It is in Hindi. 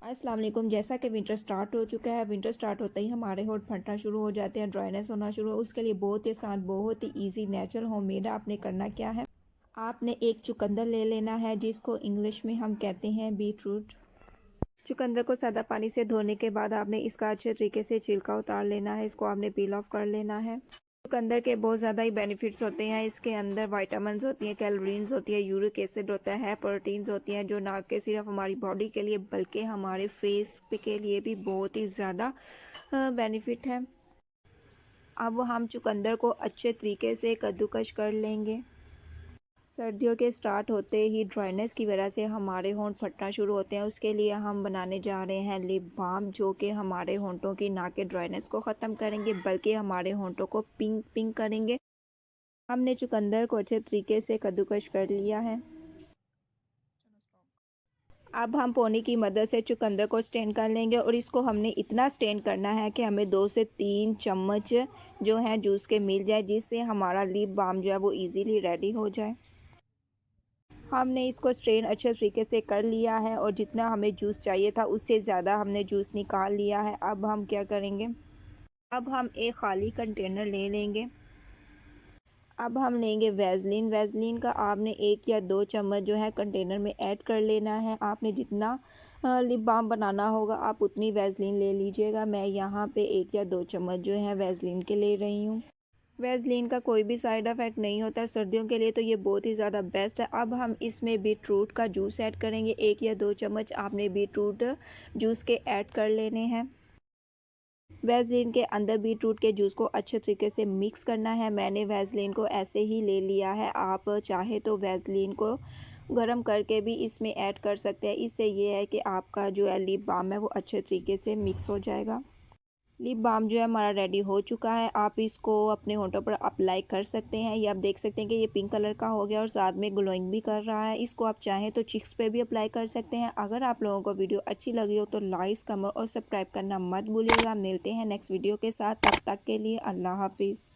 अस्सलाम वालेकुम। जैसा कि विंटर स्टार्ट हो चुका है, विंटर स्टार्ट होते ही हमारे होंठ फटना शुरू हो जाते हैं, ड्राइनेस होना शुरू हो। उसके लिए बहुत ही आसान, बहुत ही इजी, नेचुरल, होममेड आपने करना क्या है, आपने एक चुकंदर ले लेना है जिसको इंग्लिश में हम कहते हैं बीट रूट। चुकंदर को सादा पानी से धोने के बाद आपने इसका अच्छे तरीके से छिलका उतार लेना है, इसको आपने पील ऑफ कर लेना है। चुकंदर के बहुत ज़्यादा ही बेनिफिट्स होते हैं। इसके अंदर विटामिन्स होती हैं, कैलोरीज होती है, यूरिक एसिड होता है, प्रोटीन्स होती हैं, जो ना कि सिर्फ हमारी बॉडी के लिए बल्कि हमारे फेस के लिए भी बहुत ही ज़्यादा बेनिफिट है। अब हम चुकंदर को अच्छे तरीके से कद्दूकश कर लेंगे। सर्दियों के स्टार्ट होते ही ड्राइनेस की वजह से हमारे होंठ फटना शुरू होते हैं। उसके लिए हम बनाने जा रहे हैं लिप बाम, जो कि हमारे होंठों की ना के ड्राइनेस को ख़त्म करेंगे बल्कि हमारे होंठों को पिंक पिंक करेंगे। हमने चुकंदर को अच्छे तरीके से कद्दूकश कर लिया है। अब हम पोनी की मदद से चुकंदर को स्टेन कर लेंगे और इसको हमने इतना स्टेन करना है कि हमें 2 से 3 चम्मच जो है जूस के मिल जाए, जिससे हमारा लिप बाम जो है वो इजीली रेडी हो जाए। हमने इसको स्ट्रेन अच्छे तरीके से कर लिया है और जितना हमें जूस चाहिए था उससे ज़्यादा हमने जूस निकाल लिया है। अब हम क्या करेंगे, अब हम एक ख़ाली कंटेनर ले लेंगे। अब हम लेंगे वैसलीन। वैसलीन का आपने 1 या 2 चम्मच जो है कंटेनर में ऐड कर लेना है। आपने जितना लिप बाम बनाना होगा आप उतनी वैसलीन ले लीजिएगा। मैं यहाँ पे 1 या 2 चम्मच जो है वैसलीन के ले रही हूँ। वैसलीन का कोई भी साइड इफ़ेक्ट नहीं होता है, सर्दियों के लिए तो ये बहुत ही ज़्यादा बेस्ट है। अब हम इसमें बीट रूट का जूस ऐड करेंगे। 1 या 2 चम्मच आपने बीट रूट जूस के ऐड कर लेने हैं। वैसलीन के अंदर बीट रूट के जूस को अच्छे तरीके से मिक्स करना है। मैंने वैसलीन को ऐसे ही ले लिया है, आप चाहे तो वैसलीन को गर्म करके भी इसमें ऐड कर सकते हैं। इससे ये है कि आपका जो है लिप बाम है वो अच्छे तरीके से मिक्स हो जाएगा। लिप बाम जो है हमारा रेडी हो चुका है। आप इसको अपने होंठों पर अप्लाई कर सकते हैं। ये आप देख सकते हैं कि ये पिंक कलर का हो गया और साथ में ग्लोइंग भी कर रहा है। इसको आप चाहें तो चिक्स पे भी अप्लाई कर सकते हैं। अगर आप लोगों को वीडियो अच्छी लगी हो तो लाइक, कमेंट और सब्सक्राइब करना मत भूलिएगा। मिलते हैं नेक्स्ट वीडियो के साथ, तब तक के लिए अल्लाह हाफिज़।